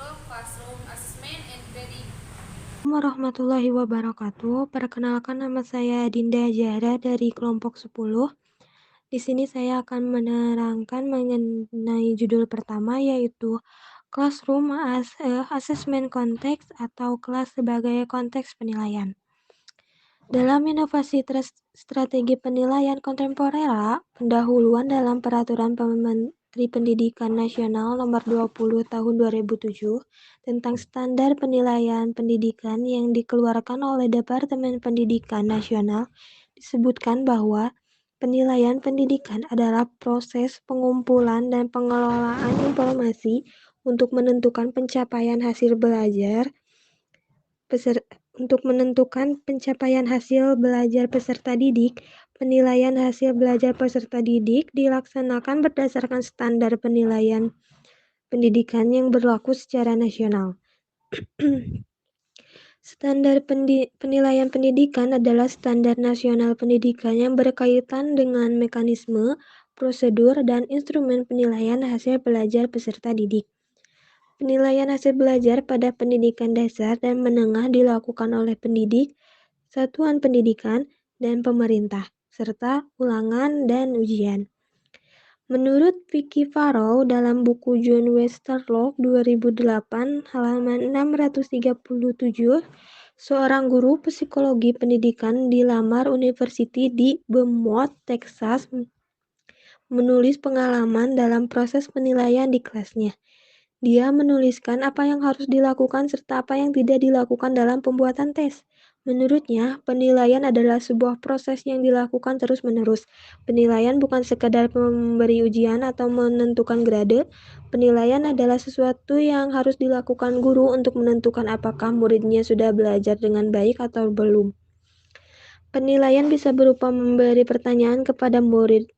Classroom Assessment and Grading. Assalamualaikum warahmatullahi wabarakatuh. Perkenalkan, nama saya Dinda Zahra dari kelompok 10. Di sini saya akan menerangkan mengenai judul pertama, yaitu Classroom Assessment Context atau kelas sebagai konteks penilaian. Dalam inovasi strategi penilaian kontemporer, pendahuluan dalam Peraturan Menteri Pendidikan Nasional Nomor 20 Tahun 2007 tentang standar penilaian pendidikan yang dikeluarkan oleh Departemen Pendidikan Nasional disebutkan bahwa penilaian pendidikan adalah proses pengumpulan dan pengelolaan informasi untuk menentukan pencapaian hasil belajar peserta didik. Penilaian hasil belajar peserta didik dilaksanakan berdasarkan standar penilaian pendidikan yang berlaku secara nasional. Standar penilaian pendidikan adalah standar nasional pendidikan yang berkaitan dengan mekanisme, prosedur, dan instrumen penilaian hasil belajar peserta didik. Penilaian hasil belajar pada pendidikan dasar dan menengah dilakukan oleh pendidik, satuan pendidikan, dan pemerintah, serta ulangan dan ujian. Menurut Vicky Farrow dalam buku John Westerlo 2008 halaman 637, seorang guru psikologi pendidikan di Lamar University di Beaumont, Texas, menulis pengalaman dalam proses penilaian di kelasnya. Dia menuliskan apa yang harus dilakukan serta apa yang tidak dilakukan dalam pembuatan tes. Menurutnya, penilaian adalah sebuah proses yang dilakukan terus-menerus. Penilaian bukan sekadar memberi ujian atau menentukan grade. Penilaian adalah sesuatu yang harus dilakukan guru untuk menentukan apakah muridnya sudah belajar dengan baik atau belum. Penilaian bisa berupa memberi pertanyaan kepada murid,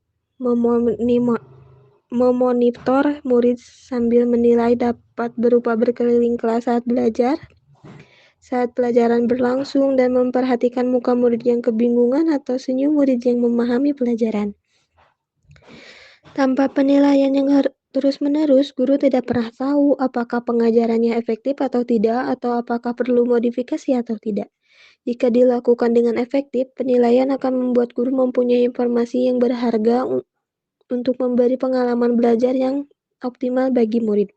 memonitor murid sambil menilai, dapat berupa berkeliling kelas saat belajar, saat pelajaran berlangsung, dan memperhatikan muka murid yang kebingungan atau senyum murid yang memahami pelajaran. Tanpa penilaian yang terus-menerus, guru tidak pernah tahu apakah pengajarannya efektif atau tidak, atau apakah perlu modifikasi atau tidak. Jika dilakukan dengan efektif, penilaian akan membuat guru mempunyai informasi yang berharga untuk memberi pengalaman belajar yang optimal bagi murid.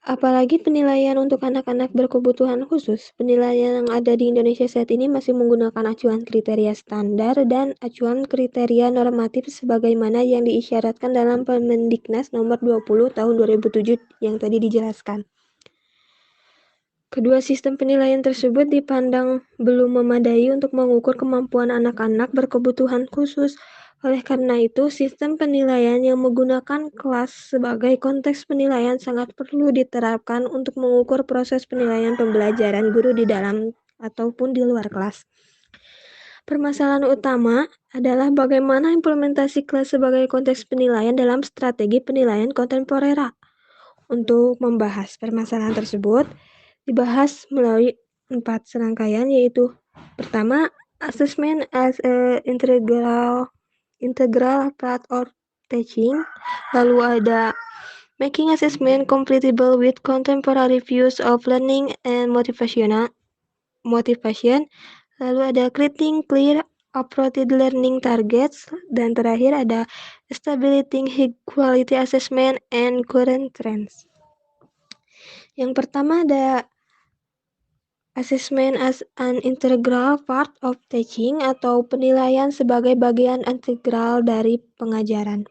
Apalagi penilaian untuk anak-anak berkebutuhan khusus. Penilaian yang ada di Indonesia saat ini masih menggunakan acuan kriteria standar dan acuan kriteria normatif sebagaimana yang diisyaratkan dalam Permendiknas Nomor 20 Tahun 2007 yang tadi dijelaskan. Kedua sistem penilaian tersebut dipandang belum memadai untuk mengukur kemampuan anak-anak berkebutuhan khusus. Oleh karena itu, sistem penilaian yang menggunakan kelas sebagai konteks penilaian sangat perlu diterapkan untuk mengukur proses penilaian pembelajaran guru di dalam ataupun di luar kelas. Permasalahan utama adalah bagaimana implementasi kelas sebagai konteks penilaian dalam strategi penilaian kontemporer. Untuk membahas permasalahan tersebut, dibahas melalui 4 serangkaian, yaitu pertama, assessment as a integral part of teaching. Lalu ada making assessment compatible with contemporary views of learning and motivation. Lalu ada creating clear appropriate learning targets, dan terakhir ada establishing high quality assessment and current trends. Yang pertama ada assessment as an integral part of teaching atau penilaian sebagai bagian integral dari pengajaran.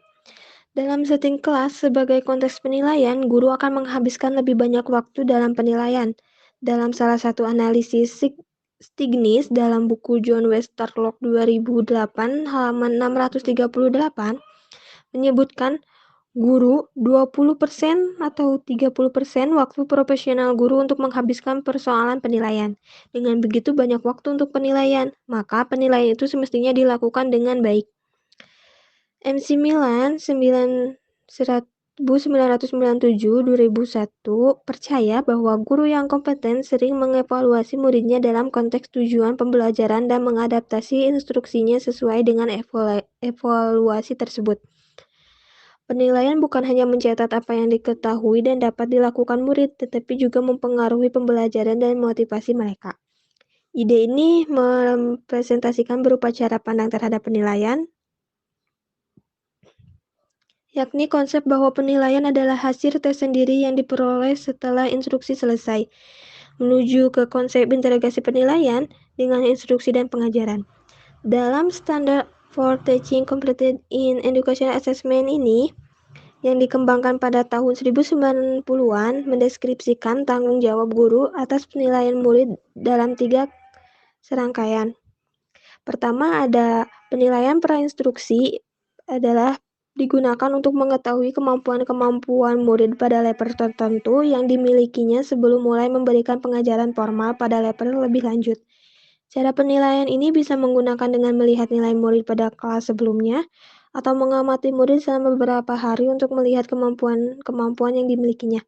Dalam setting kelas sebagai konteks penilaian, guru akan menghabiskan lebih banyak waktu dalam penilaian. Dalam salah satu analisis Stignis dalam buku John Westerlo 2008 halaman 638 menyebutkan guru 20% atau 30% waktu profesional guru untuk menghabiskan persoalan penilaian. Dengan begitu banyak waktu untuk penilaian, maka penilaian itu semestinya dilakukan dengan baik. MC Milan 1997-2001 percaya bahwa guru yang kompeten sering mengevaluasi muridnya dalam konteks tujuan pembelajaran dan mengadaptasi instruksinya sesuai dengan evaluasi tersebut. Penilaian bukan hanya mencatat apa yang diketahui dan dapat dilakukan murid, tetapi juga mempengaruhi pembelajaran dan motivasi mereka. Ide ini mempresentasikan berupa cara pandang terhadap penilaian, yakni konsep bahwa penilaian adalah hasil tes sendiri yang diperoleh setelah instruksi selesai, menuju ke konsep interogasi penilaian dengan instruksi dan pengajaran. Dalam standar for teaching completed in educational assessment ini, yang dikembangkan pada tahun 1990-an, mendeskripsikan tanggung jawab guru atas penilaian murid dalam 3 serangkaian. Pertama, ada penilaian prainstruksi adalah digunakan untuk mengetahui kemampuan-kemampuan murid pada level tertentu yang dimilikinya sebelum mulai memberikan pengajaran formal pada level lebih lanjut. Cara penilaian ini bisa menggunakan dengan melihat nilai murid pada kelas sebelumnya atau mengamati murid selama beberapa hari untuk melihat kemampuan yang dimilikinya.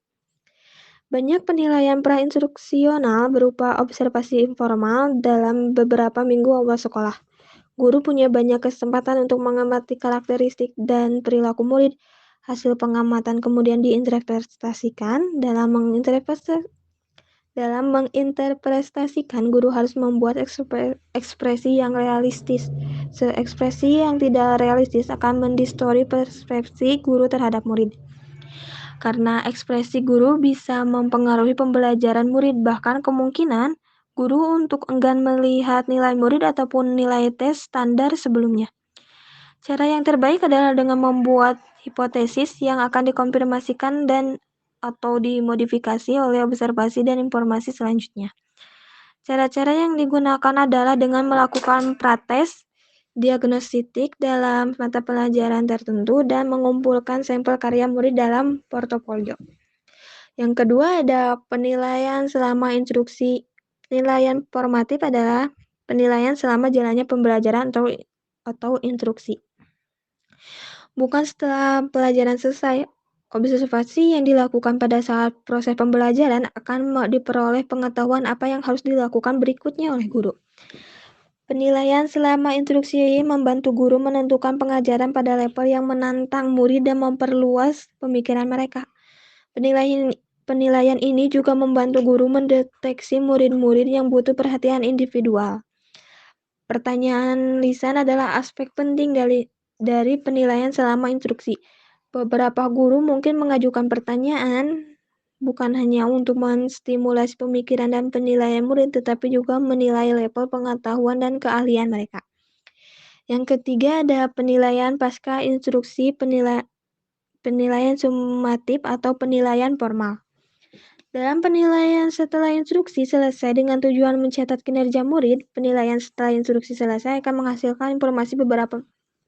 Banyak penilaian prainstruksional berupa observasi informal dalam beberapa minggu awal sekolah. Guru punya banyak kesempatan untuk mengamati karakteristik dan perilaku murid. Hasil pengamatan kemudian diinterpretasikan. Dalam menginterpretasikan, guru harus membuat ekspresi yang realistis. Ekspresi yang tidak realistis akan mendistorsi persepsi guru terhadap murid. Karena ekspresi guru bisa mempengaruhi pembelajaran murid, bahkan kemungkinan guru untuk enggan melihat nilai murid ataupun nilai tes standar sebelumnya. Cara yang terbaik adalah dengan membuat hipotesis yang akan dikonfirmasikan dan atau dimodifikasi oleh observasi dan informasi selanjutnya. Cara-cara yang digunakan adalah dengan melakukan prates diagnostik dalam mata pelajaran tertentu dan mengumpulkan sampel karya murid dalam portofolio. Yang kedua ada penilaian selama instruksi. Penilaian formatif adalah penilaian selama jalannya pembelajaran atau instruksi. Bukan setelah pelajaran selesai. Observasi yang dilakukan pada saat proses pembelajaran akan diperoleh pengetahuan apa yang harus dilakukan berikutnya oleh guru. Penilaian selama instruksi membantu guru menentukan pengajaran pada level yang menantang murid dan memperluas pemikiran mereka. Penilaian ini juga membantu guru mendeteksi murid-murid yang butuh perhatian individual. Pertanyaan lisan adalah aspek penting dari penilaian selama instruksi. Beberapa guru mungkin mengajukan pertanyaan bukan hanya untuk menstimulasi pemikiran dan penilaian murid, tetapi juga menilai level pengetahuan dan keahlian mereka. Yang ketiga ada penilaian pasca instruksi, penilaian sumatif atau penilaian formal. Dalam penilaian setelah instruksi selesai dengan tujuan mencatat kinerja murid, penilaian setelah instruksi selesai akan menghasilkan informasi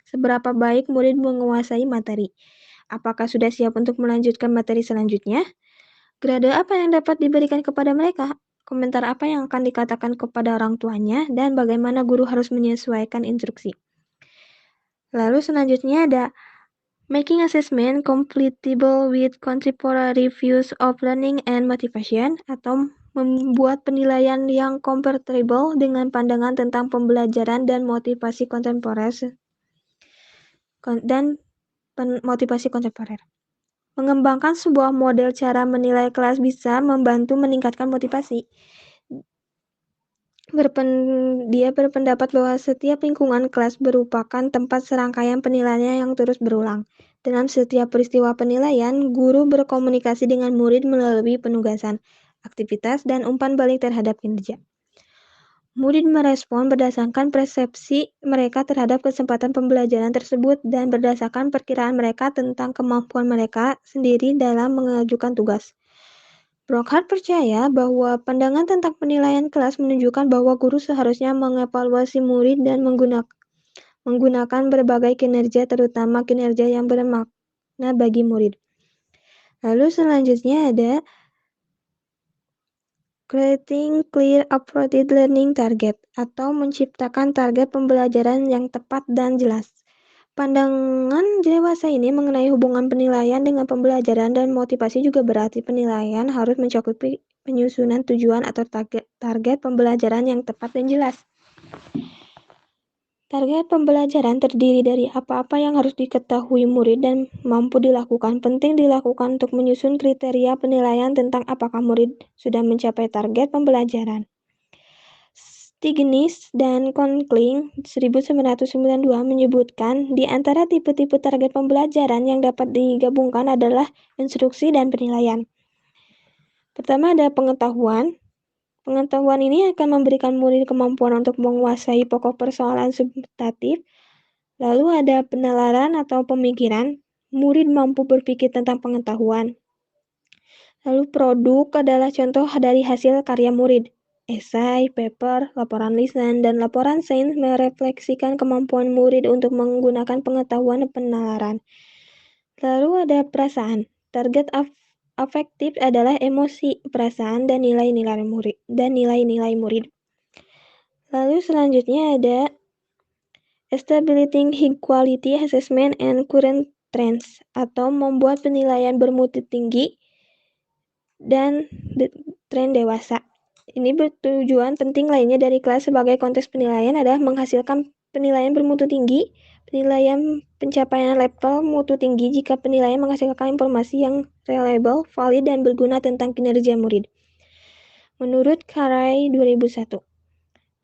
seberapa baik murid menguasai materi. Apakah sudah siap untuk melanjutkan materi selanjutnya? Grade apa yang dapat diberikan kepada mereka? Komentar apa yang akan dikatakan kepada orang tuanya? Dan bagaimana guru harus menyesuaikan instruksi? Lalu selanjutnya ada making assessment compatible with contemporary views of learning and motivation, atau membuat penilaian yang compatible dengan pandangan tentang pembelajaran dan motivasi kontemporer Mengembangkan sebuah model cara menilai kelas bisa membantu meningkatkan motivasi. Dia berpendapat bahwa setiap lingkungan kelas merupakan tempat serangkaian penilaian yang terus berulang. Dalam setiap peristiwa penilaian, guru berkomunikasi dengan murid melalui penugasan, aktivitas, dan umpan balik terhadap kinerja. Murid merespon berdasarkan persepsi mereka terhadap kesempatan pembelajaran tersebut dan berdasarkan perkiraan mereka tentang kemampuan mereka sendiri dalam mengajukan tugas. Brockhart percaya bahwa pandangan tentang penilaian kelas menunjukkan bahwa guru seharusnya mengevaluasi murid dan menggunakan berbagai kinerja, terutama kinerja yang bermakna bagi murid. Lalu selanjutnya ada creating clear appropriate learning target, atau menciptakan target pembelajaran yang tepat dan jelas. Pandangan dewasa ini mengenai hubungan penilaian dengan pembelajaran dan motivasi juga berarti penilaian harus mencakupi penyusunan tujuan atau target pembelajaran yang tepat dan jelas. Target pembelajaran terdiri dari apa-apa yang harus diketahui murid dan mampu dilakukan. Penting dilakukan untuk menyusun kriteria penilaian tentang apakah murid sudah mencapai target pembelajaran. Stignis dan Conkling 1992 menyebutkan di antara tipe-tipe target pembelajaran yang dapat digabungkan adalah instruksi dan penilaian. Pertama ada pengetahuan. Pengetahuan ini akan memberikan murid kemampuan untuk menguasai pokok persoalan substantif. Lalu ada penalaran atau pemikiran. Murid mampu berpikir tentang pengetahuan. Lalu produk adalah contoh dari hasil karya murid. Esai, paper, laporan lisan, dan laporan sains merefleksikan kemampuan murid untuk menggunakan pengetahuan penalaran. Lalu ada perasaan. Target afektif adalah emosi, perasaan, dan nilai-nilai murid. Lalu selanjutnya ada establishing high quality assessment and current trends atau membuat penilaian bermutu tinggi dan tren dewasa. Ini bertujuan penting lainnya dari kelas sebagai konteks penilaian adalah menghasilkan penilaian bermutu tinggi, penilaian pencapaian level mutu tinggi jika penilaian menghasilkan informasi yang reliable, valid, dan berguna tentang kinerja murid. Menurut Carey 2001,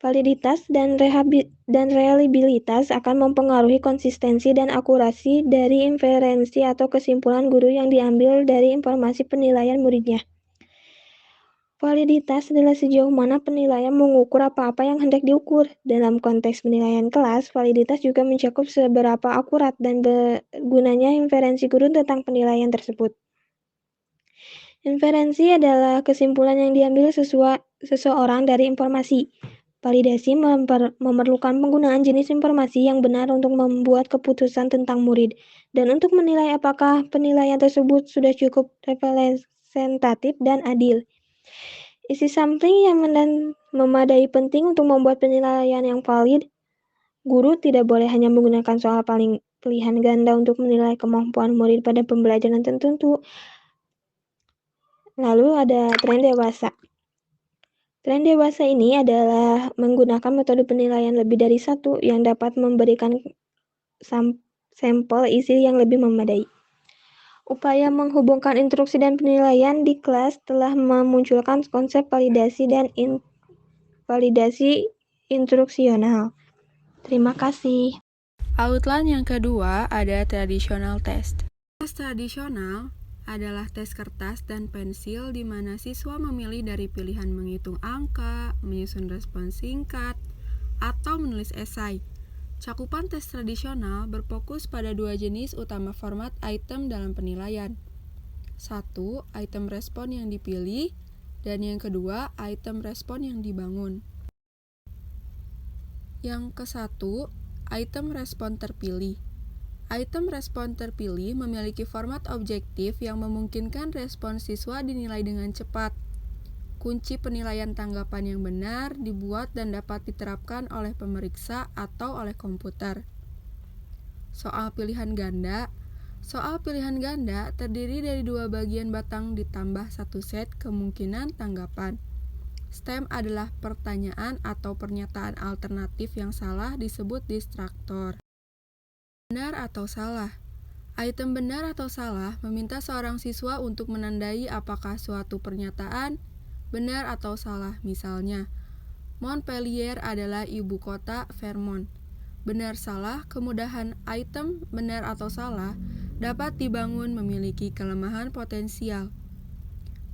validitas dan reliabilitas akan mempengaruhi konsistensi dan akurasi dari inferensi atau kesimpulan guru yang diambil dari informasi penilaian muridnya. Validitas adalah sejauh mana penilaian mengukur apa-apa yang hendak diukur. Dalam konteks penilaian kelas, validitas juga mencakup seberapa akurat dan bergunanya inferensi guru tentang penilaian tersebut. Inferensi adalah kesimpulan yang diambil seseorang dari informasi. Validasi memerlukan penggunaan jenis informasi yang benar untuk membuat keputusan tentang murid, dan untuk menilai apakah penilaian tersebut sudah cukup representatif dan adil. Isi sampling yang memadai penting untuk membuat penilaian yang valid. Guru tidak boleh hanya menggunakan soal pilihan ganda untuk menilai kemampuan murid pada pembelajaran tertentu. Lalu ada tren dewasa. Tren dewasa ini adalah menggunakan metode penilaian lebih dari satu yang dapat memberikan sampel isi yang lebih memadai. Upaya menghubungkan instruksi dan penilaian di kelas telah memunculkan konsep validasi dan validasi instruksional. Terima kasih. Outline yang kedua ada traditional test. Tes tradisional adalah tes kertas dan pensil di mana siswa memilih dari pilihan menghitung angka, menyusun respons singkat, atau menulis esai. Cakupan tes tradisional berfokus pada dua jenis utama format item dalam penilaian. Satu, item respon yang dipilih, dan yang kedua, item respon yang dibangun. Yang ke-1, item respon terpilih. Item respon terpilih memiliki format objektif yang memungkinkan respon siswa dinilai dengan cepat. Kunci penilaian tanggapan yang benar dibuat dan dapat diterapkan oleh pemeriksa atau oleh komputer. Soal pilihan ganda. Soal pilihan ganda terdiri dari dua bagian batang ditambah satu set kemungkinan tanggapan. STEM adalah pertanyaan atau pernyataan alternatif yang salah disebut distraktor. Benar atau salah? Item benar atau salah meminta seorang siswa untuk menandai apakah suatu pernyataan benar atau salah. Misalnya, Montpellier adalah ibu kota Vermont. Benar salah, kemudahan item benar atau salah dapat dibangun memiliki kelemahan potensial.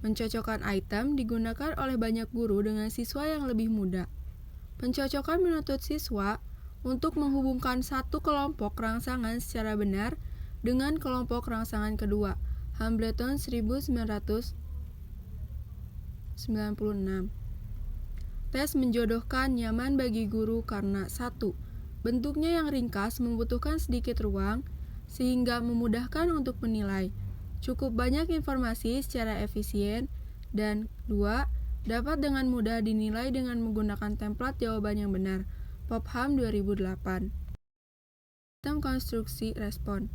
Mencocokkan item digunakan oleh banyak guru dengan siswa yang lebih muda. Pencocokan menuntut siswa untuk menghubungkan satu kelompok rangsangan secara benar dengan kelompok rangsangan kedua. Hambleton 1996. Tes menjodohkan nyaman bagi guru karena 1. Bentuknya yang ringkas membutuhkan sedikit ruang sehingga memudahkan untuk menilai. Cukup banyak informasi secara efisien, dan 2. Dapat dengan mudah dinilai dengan menggunakan template jawaban yang benar. Popham 2008. Item konstruksi respon.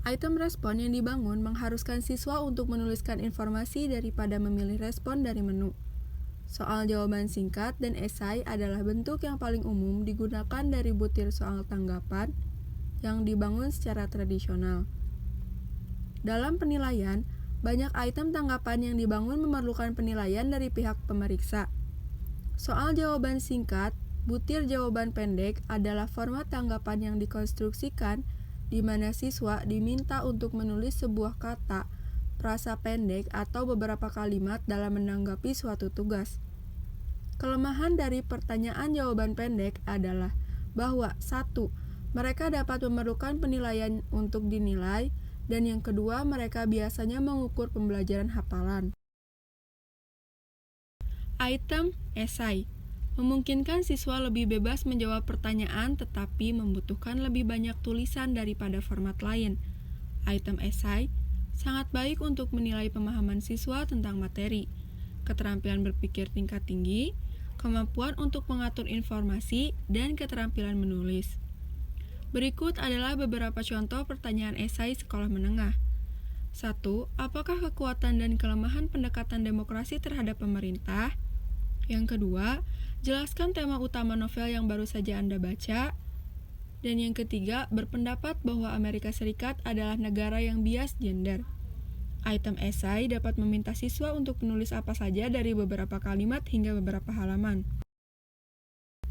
Item respon yang dibangun mengharuskan siswa untuk menuliskan informasi daripada memilih respon dari menu. Soal jawaban singkat dan esai adalah bentuk yang paling umum digunakan dari butir soal tanggapan yang dibangun secara tradisional. Dalam penilaian, banyak item tanggapan yang dibangun memerlukan penilaian dari pihak pemeriksa. Soal jawaban singkat, butir jawaban pendek adalah format tanggapan yang dikonstruksikan di mana siswa diminta untuk menulis sebuah kata, frasa pendek atau beberapa kalimat dalam menanggapi suatu tugas. Kelemahan dari pertanyaan jawaban pendek adalah bahwa 1. Mereka dapat memerlukan penilaian untuk dinilai, dan yang kedua, mereka biasanya mengukur pembelajaran hafalan. Item esai memungkinkan siswa lebih bebas menjawab pertanyaan tetapi membutuhkan lebih banyak tulisan daripada format lain. Item esai sangat baik untuk menilai pemahaman siswa tentang materi, keterampilan berpikir tingkat tinggi, kemampuan untuk mengatur informasi, dan keterampilan menulis. Berikut adalah beberapa contoh pertanyaan esai sekolah menengah. 1. Apakah kekuatan dan kelemahan pendekatan demokrasi terhadap pemerintah? Yang kedua, jelaskan tema utama novel yang baru saja Anda baca. Dan yang ketiga, berpendapat bahwa Amerika Serikat adalah negara yang bias gender. Item esai dapat meminta siswa untuk menulis apa saja dari beberapa kalimat hingga beberapa halaman.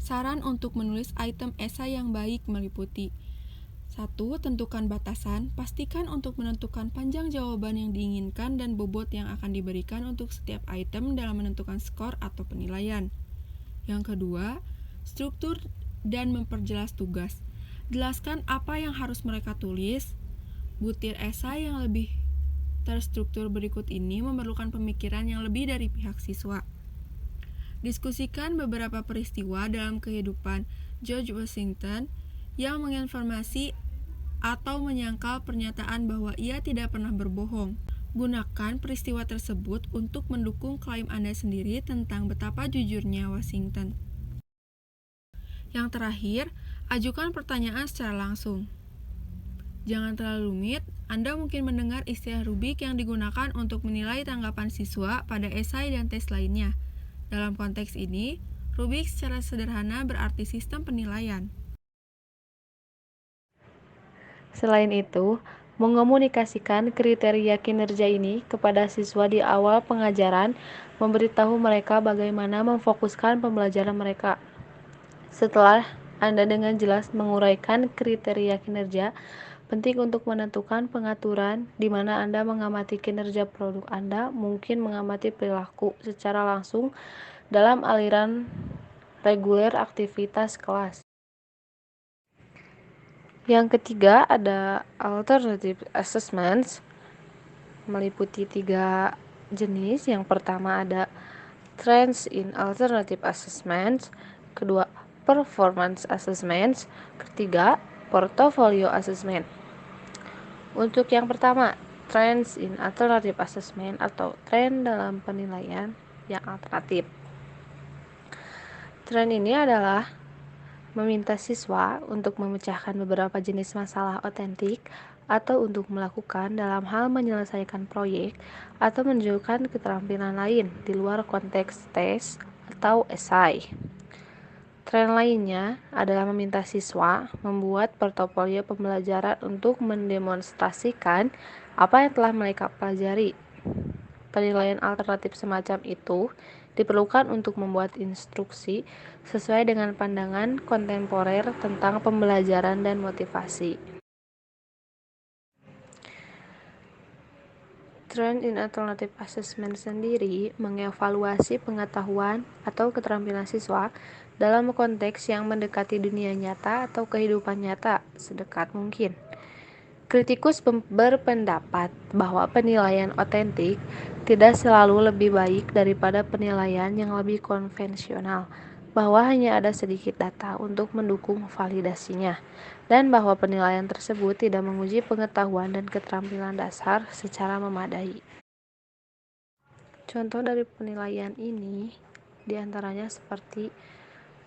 Saran untuk menulis item esai yang baik meliputi 1. Tentukan batasan, pastikan untuk menentukan panjang jawaban yang diinginkan dan bobot yang akan diberikan untuk setiap item dalam menentukan skor atau penilaian. Yang kedua, struktur dan memperjelas tugas. Jelaskan apa yang harus mereka tulis. Butir esai yang lebih terstruktur berikut ini memerlukan pemikiran yang lebih dari pihak siswa. Diskusikan beberapa peristiwa dalam kehidupan George Washington yang menginformasi atau menyangkal pernyataan bahwa ia tidak pernah berbohong. Gunakan peristiwa tersebut untuk mendukung klaim Anda sendiri tentang betapa jujurnya Washington. Yang terakhir, ajukan pertanyaan secara langsung. Jangan terlalu rumit, Anda mungkin mendengar istilah rubik yang digunakan untuk menilai tanggapan siswa pada esai dan tes lainnya. Dalam konteks ini, rubik secara sederhana berarti sistem penilaian. Selain itu, mengomunikasikan kriteria kinerja ini kepada siswa di awal pengajaran memberitahu mereka bagaimana memfokuskan pembelajaran mereka. Setelah Anda dengan jelas menguraikan kriteria kinerja, penting untuk menentukan pengaturan di mana Anda mengamati kinerja produk Anda, mungkin mengamati perilaku secara langsung dalam aliran reguler aktivitas kelas. Yang ketiga ada alternative assessments, meliputi 3 jenis. Yang pertama ada trends in alternative assessments, kedua performance assessments, ketiga portfolio assessment. Untuk yang pertama, trends in alternative assessment atau tren dalam penilaian yang alternatif. Tren ini adalah meminta siswa untuk memecahkan beberapa jenis masalah otentik atau untuk melakukan dalam hal menyelesaikan proyek atau menunjukkan keterampilan lain di luar konteks tes atau esai. Tren lainnya adalah meminta siswa membuat portofolio pembelajaran untuk mendemonstrasikan apa yang telah mereka pelajari. Penilaian alternatif semacam itu diperlukan untuk membuat instruksi sesuai dengan pandangan kontemporer tentang pembelajaran dan motivasi. Trend in Alternative Assessment sendiri mengevaluasi pengetahuan atau keterampilan siswa dalam konteks yang mendekati dunia nyata atau kehidupan nyata sedekat mungkin. Kritikus berpendapat bahwa penilaian otentik tidak selalu lebih baik daripada penilaian yang lebih konvensional, bahwa hanya ada sedikit data untuk mendukung validasinya, dan bahwa penilaian tersebut tidak menguji pengetahuan dan keterampilan dasar secara memadai. Contoh dari penilaian ini diantaranya seperti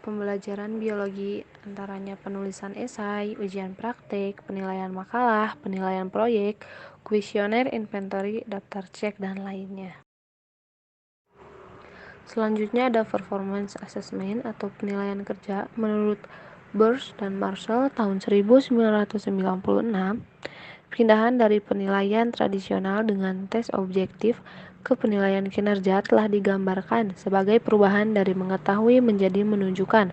pembelajaran biologi, antaranya penulisan esai, ujian praktek, penilaian makalah, penilaian proyek, kuesioner inventory, daftar cek, dan lainnya. Selanjutnya ada performance assessment atau penilaian kerja. Menurut Burns dan Marshall tahun 1996, pindahan dari penilaian tradisional dengan tes objektif ke penilaian kinerja telah digambarkan sebagai perubahan dari mengetahui menjadi menunjukkan.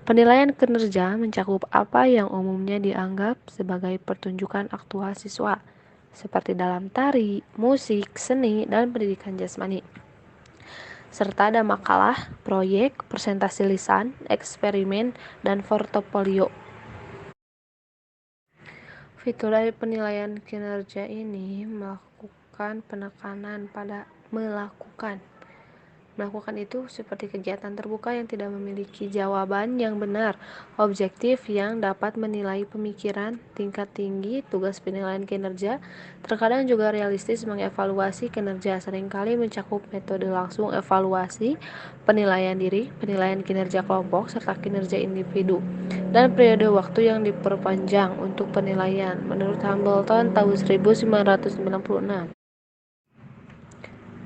Penilaian kinerja mencakup apa yang umumnya dianggap sebagai pertunjukan aktual siswa, seperti dalam tari, musik, seni, dan pendidikan jasmani. Serta ada makalah, proyek, presentasi lisan, eksperimen, dan portofolio. Fitur dari penilaian kinerja ini melakukan penekanan pada melakukan itu seperti kegiatan terbuka yang tidak memiliki jawaban yang benar, objektif yang dapat menilai pemikiran tingkat tinggi. Tugas penilaian kinerja terkadang juga realistis mengevaluasi kinerja, seringkali mencakup metode langsung evaluasi, penilaian diri, penilaian kinerja kelompok, serta kinerja individu, dan periode waktu yang diperpanjang untuk penilaian. Menurut Hambleton tahun 1996,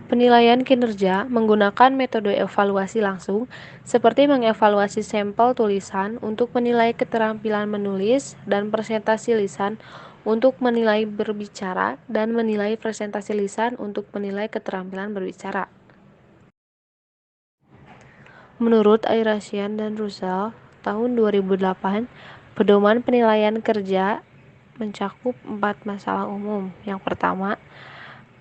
penilaian kinerja menggunakan metode evaluasi langsung, seperti mengevaluasi sampel tulisan untuk menilai keterampilan menulis, dan presentasi lisan untuk menilai berbicara, dan menilai presentasi lisan untuk menilai keterampilan berbicara. Menurut Ayrasian dan Russell tahun 2008, pedoman penilaian kerja mencakup 4 masalah umum. Yang pertama,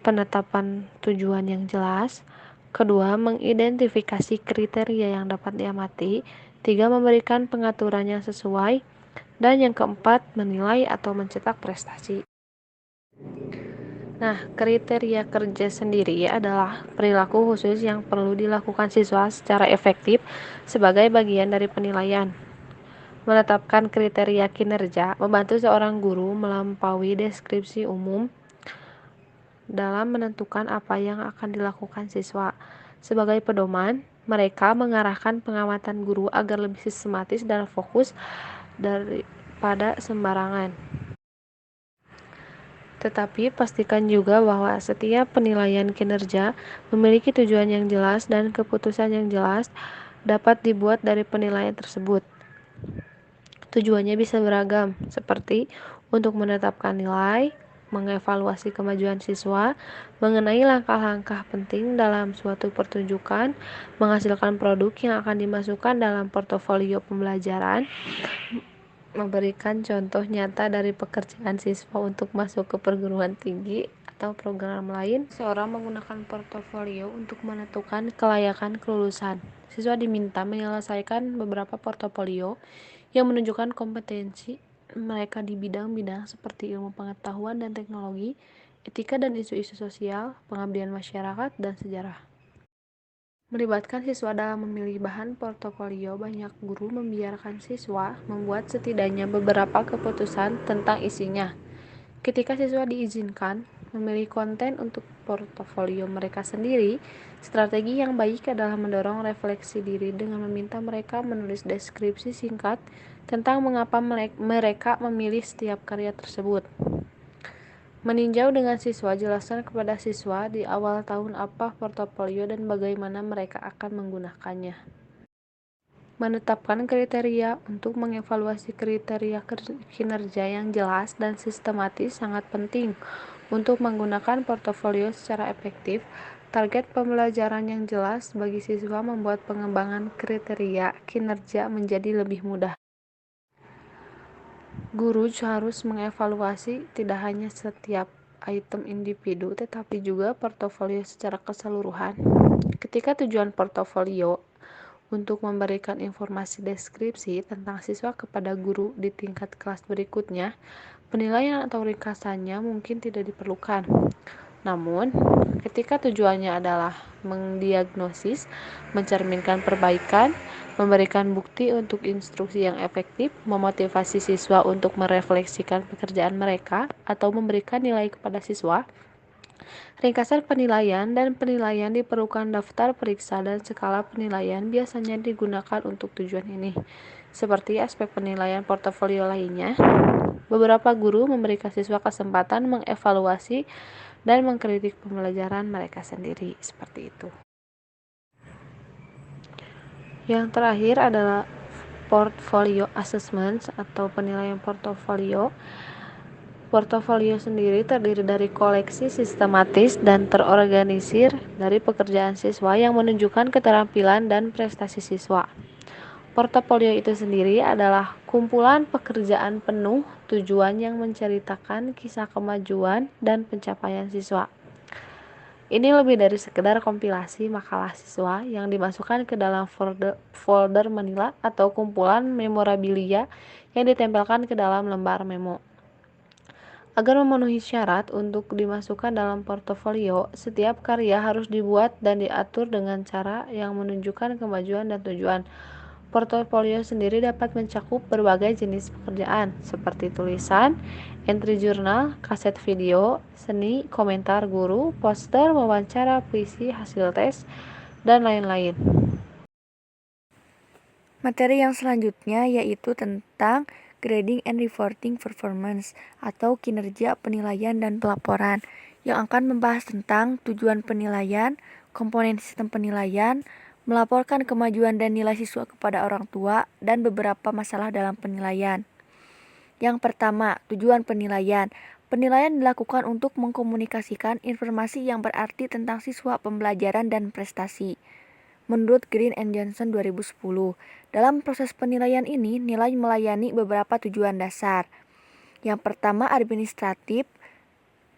penetapan tujuan yang jelas. Kedua, mengidentifikasi kriteria yang dapat diamati. 3, memberikan pengaturan yang sesuai. Dan yang keempat, menilai atau mencetak prestasi. Nah, kriteria kerja sendiri adalah perilaku khusus yang perlu dilakukan siswa secara efektif sebagai bagian dari penilaian. Menetapkan kriteria kinerja membantu seorang guru melampaui deskripsi umum dalam menentukan apa yang akan dilakukan siswa. Sebagai pedoman, mereka mengarahkan pengamatan guru agar lebih sistematis dan fokus daripada sembarangan. Tetapi pastikan juga bahwa setiap penilaian kinerja memiliki tujuan yang jelas dan keputusan yang jelas dapat dibuat dari penilaian tersebut. Tujuannya bisa beragam, seperti untuk menetapkan nilai, mengevaluasi kemajuan siswa, mengenai langkah-langkah penting dalam suatu pertunjukan, menghasilkan produk yang akan dimasukkan dalam portofolio pembelajaran, memberikan contoh nyata dari pekerjaan siswa untuk masuk ke perguruan tinggi atau program lain. Seorang menggunakan portofolio untuk menentukan kelayakan kelulusan. Siswa diminta menyelesaikan beberapa portofolio yang menunjukkan kompetensi mereka di bidang-bidang seperti ilmu pengetahuan dan teknologi, etika dan isu-isu sosial, pengabdian masyarakat, dan sejarah. Melibatkan siswa dalam memilih bahan portofolio, banyak guru membiarkan siswa membuat setidaknya beberapa keputusan tentang isinya. Ketika siswa diizinkan memilih konten untuk portofolio mereka sendiri, strategi yang baik adalah mendorong refleksi diri dengan meminta mereka menulis deskripsi singkat tentang mengapa mereka memilih setiap karya tersebut. Meninjau dengan siswa, jelaskan kepada siswa di awal tahun apa portofolio dan bagaimana mereka akan menggunakannya. Menetapkan kriteria untuk mengevaluasi kriteria kinerja yang jelas dan sistematis sangat penting untuk menggunakan portofolio secara efektif. Target pembelajaran yang jelas bagi siswa membuat pengembangan kriteria kinerja menjadi lebih mudah. Guru harus mengevaluasi tidak hanya setiap item individu, tetapi juga portofolio secara keseluruhan. Ketika tujuan portofolio untuk memberikan informasi deskripsi tentang siswa kepada guru di tingkat kelas berikutnya, penilaian atau ringkasannya mungkin tidak diperlukan. Namun, ketika tujuannya adalah mendiagnosis, mencerminkan perbaikan, memberikan bukti untuk instruksi yang efektif, memotivasi siswa untuk merefleksikan pekerjaan mereka, atau memberikan nilai kepada siswa, ringkasan penilaian dan penilaian diperlukan daftar periksa dan skala penilaian biasanya digunakan untuk tujuan ini. Seperti aspek penilaian portofolio lainnya, beberapa guru memberikan siswa kesempatan mengevaluasi dan mengkritik pembelajaran mereka sendiri, seperti itu. Yang terakhir adalah portfolio assessment atau penilaian portofolio. Portofolio sendiri terdiri dari koleksi sistematis dan terorganisir dari pekerjaan siswa yang menunjukkan keterampilan dan prestasi siswa. Portofolio itu sendiri adalah kumpulan pekerjaan penuh tujuan yang menceritakan kisah kemajuan dan pencapaian siswa. Ini lebih dari sekedar kompilasi makalah siswa yang dimasukkan ke dalam folder manila atau kumpulan memorabilia yang ditempelkan ke dalam lembar memo. Agar memenuhi syarat untuk dimasukkan dalam portofolio, setiap karya harus dibuat dan diatur dengan cara yang menunjukkan kemajuan dan tujuan. Portofolio sendiri dapat mencakup berbagai jenis pekerjaan, seperti tulisan, entry jurnal, kaset video, seni, komentar guru, poster, wawancara, puisi, hasil tes, dan lain-lain. Materi yang selanjutnya yaitu tentang Grading and Reporting Performance atau kinerja penilaian dan pelaporan yang akan membahas tentang tujuan penilaian, komponen sistem penilaian, melaporkan kemajuan dan nilai siswa kepada orang tua, dan beberapa masalah dalam penilaian. Yang pertama, tujuan penilaian. Penilaian dilakukan untuk mengkomunikasikan informasi yang berarti tentang siswa, pembelajaran, dan prestasi. Menurut Green and Johnson 2010, dalam proses penilaian ini, nilai melayani beberapa tujuan dasar. Yang pertama, administratif.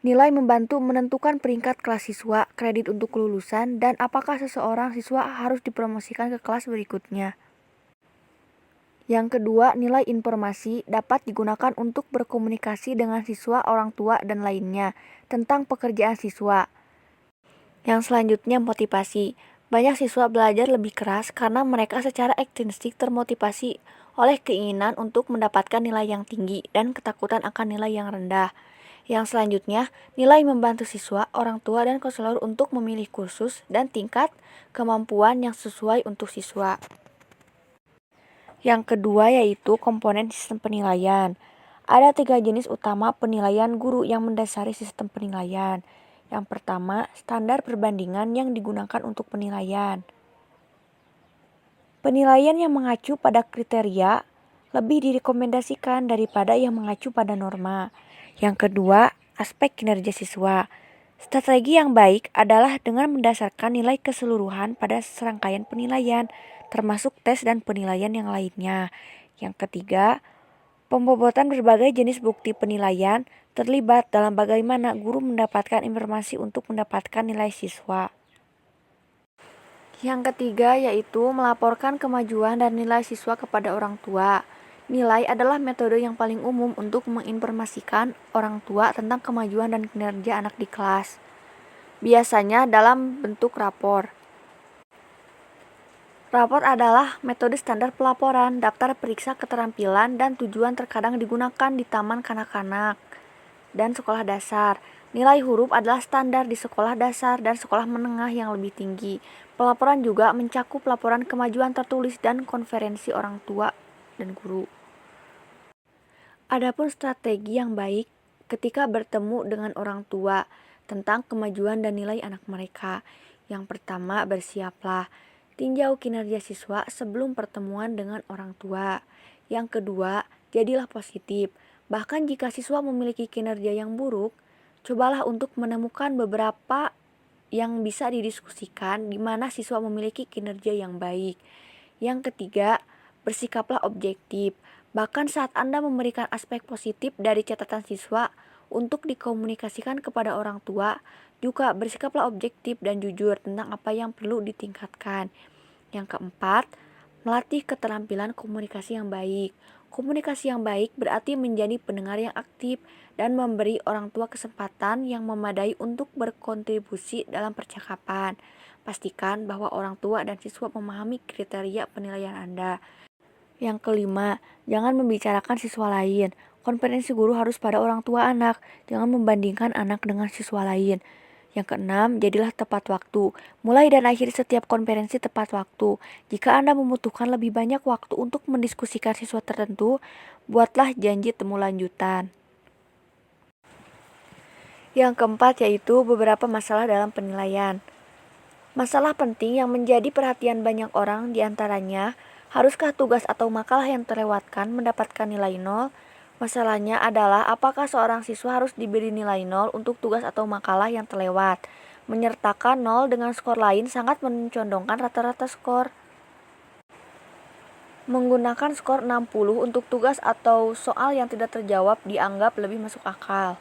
Nilai membantu menentukan peringkat kelas siswa, kredit untuk kelulusan, dan apakah seseorang siswa harus dipromosikan ke kelas berikutnya. Yang kedua, nilai informasi dapat digunakan untuk berkomunikasi dengan siswa, orang tua, dan lainnya tentang pekerjaan siswa. Yang selanjutnya, motivasi. Banyak siswa belajar lebih keras karena mereka secara ekstrinsik termotivasi oleh keinginan untuk mendapatkan nilai yang tinggi dan ketakutan akan nilai yang rendah. Yang selanjutnya, nilai membantu siswa, orang tua, dan konselor untuk memilih kursus dan tingkat kemampuan yang sesuai untuk siswa. Yang kedua yaitu komponen sistem penilaian. Ada 3 jenis utama penilaian guru yang mendasari sistem penilaian. Yang pertama, standar perbandingan yang digunakan untuk penilaian. Penilaian yang mengacu pada kriteria lebih direkomendasikan daripada yang mengacu pada norma. Yang kedua, aspek kinerja siswa. Strategi yang baik adalah dengan mendasarkan nilai keseluruhan pada serangkaian penilaian, termasuk tes dan penilaian yang lainnya. Yang ketiga, pembobotan berbagai jenis bukti penilaian terlibat dalam bagaimana guru mendapatkan informasi untuk mendapatkan nilai siswa. Yang ketiga yaitu melaporkan kemajuan dan nilai siswa kepada orang tua. Nilai adalah metode yang paling umum untuk menginformasikan orang tua tentang kemajuan dan kinerja anak di kelas. Biasanya dalam bentuk rapor. Rapor adalah metode standar pelaporan, daftar periksa keterampilan, dan tujuan terkadang digunakan di taman kanak-kanak dan sekolah dasar. Nilai huruf adalah standar di sekolah dasar dan sekolah menengah yang lebih tinggi. Pelaporan juga mencakup laporan kemajuan tertulis dan konferensi orang tua dan guru. Adapun strategi yang baik ketika bertemu dengan orang tua tentang kemajuan dan nilai anak mereka. Yang pertama, bersiaplah. Tinjau kinerja siswa sebelum pertemuan dengan orang tua. Yang kedua, jadilah positif. Bahkan jika siswa memiliki kinerja yang buruk, cobalah untuk menemukan beberapa yang bisa didiskusikan di mana siswa memiliki kinerja yang baik. Yang ketiga, bersikaplah objektif. Bahkan saat Anda memberikan aspek positif dari catatan siswa untuk dikomunikasikan kepada orang tua, juga bersikaplah objektif dan jujur tentang apa yang perlu ditingkatkan. Yang keempat, melatih keterampilan komunikasi yang baik. Komunikasi yang baik berarti menjadi pendengar yang aktif dan memberi orang tua kesempatan yang memadai untuk berkontribusi dalam percakapan. Pastikan bahwa orang tua dan siswa memahami kriteria penilaian Anda. Yang kelima, jangan membicarakan siswa lain. Konferensi guru harus pada orang tua anak, jangan membandingkan anak dengan siswa lain. Yang keenam, jadilah tepat waktu. Mulai dan akhiri setiap konferensi tepat waktu. Jika Anda membutuhkan lebih banyak waktu untuk mendiskusikan siswa tertentu, buatlah janji temu lanjutan. Yang keempat yaitu beberapa masalah dalam penilaian. Masalah penting yang menjadi perhatian banyak orang diantaranya, haruskah tugas atau makalah yang terlewatkan mendapatkan nilai nol? Masalahnya adalah apakah seorang siswa harus diberi nilai nol untuk tugas atau makalah yang terlewat. Menyertakan nol dengan skor lain sangat mencondongkan rata-rata skor. Menggunakan skor 60 untuk tugas atau soal yang tidak terjawab dianggap lebih masuk akal.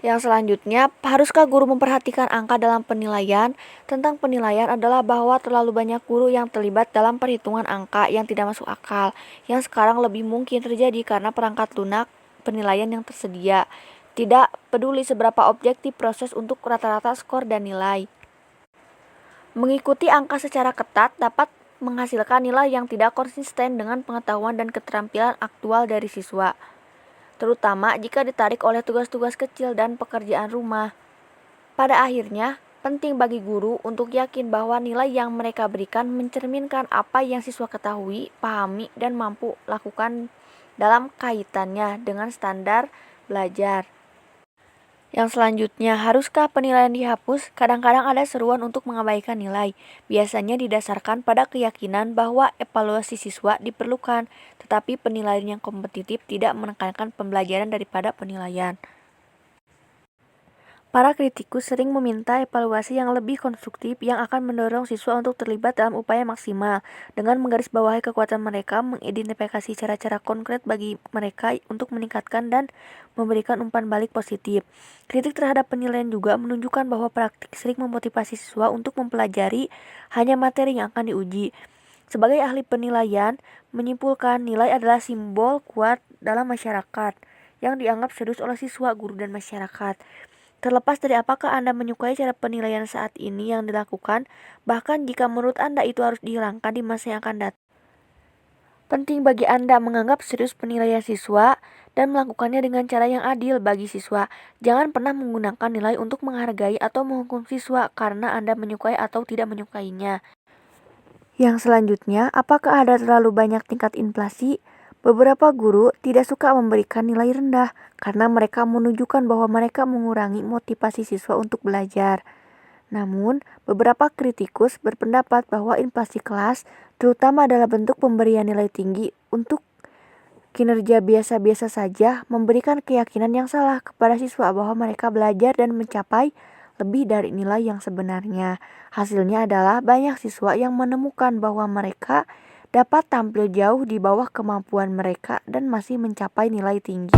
Yang selanjutnya, haruskah guru memperhatikan angka dalam penilaian? Tentang penilaian adalah bahwa terlalu banyak guru yang terlibat dalam perhitungan angka yang tidak masuk akal, yang sekarang lebih mungkin terjadi karena perangkat lunak penilaian yang tersedia. Tidak peduli seberapa objektif proses untuk rata-rata skor dan nilai. Mengikuti angka secara ketat dapat menghasilkan nilai yang tidak konsisten dengan pengetahuan dan keterampilan aktual dari siswa, terutama jika ditarik oleh tugas-tugas kecil dan pekerjaan rumah. Pada akhirnya, penting bagi guru untuk yakin bahwa nilai yang mereka berikan mencerminkan apa yang siswa ketahui, pahami, dan mampu lakukan dalam kaitannya dengan standar belajar. Yang selanjutnya, haruskah penilaian dihapus? Kadang-kadang ada seruan untuk mengabaikan nilai. Biasanya didasarkan pada keyakinan bahwa evaluasi siswa diperlukan, tetapi penilaian yang kompetitif tidak menekankan pembelajaran daripada penilaian. Para kritikus sering meminta evaluasi yang lebih konstruktif yang akan mendorong siswa untuk terlibat dalam upaya maksimal, dengan menggarisbawahi kekuatan mereka, mengidentifikasi cara-cara konkret bagi mereka untuk meningkatkan dan memberikan umpan balik positif. Kritik terhadap penilaian juga menunjukkan bahwa praktik sering memotivasi siswa untuk mempelajari hanya materi yang akan diuji. Sebagai ahli penilaian, menyimpulkan nilai adalah simbol kuat dalam masyarakat yang dianggap serius oleh siswa, guru, dan masyarakat. Terlepas dari apakah Anda menyukai cara penilaian saat ini yang dilakukan, bahkan jika menurut Anda itu harus dihilangkan di masa yang akan datang. Penting bagi Anda menganggap serius penilaian siswa dan melakukannya dengan cara yang adil bagi siswa. Jangan pernah menggunakan nilai untuk menghargai atau menghukum siswa karena Anda menyukai atau tidak menyukainya. Yang selanjutnya, apakah ada terlalu banyak tingkat inflasi? Beberapa guru tidak suka memberikan nilai rendah karena mereka menunjukkan bahwa mereka mengurangi motivasi siswa untuk belajar. Namun, beberapa kritikus berpendapat bahwa inflasi kelas terutama adalah bentuk pemberian nilai tinggi untuk kinerja biasa-biasa saja, memberikan keyakinan yang salah kepada siswa bahwa mereka belajar dan mencapai lebih dari nilai yang sebenarnya. Hasilnya adalah banyak siswa yang menemukan bahwa mereka dapat tampil jauh di bawah kemampuan mereka dan masih mencapai nilai tinggi.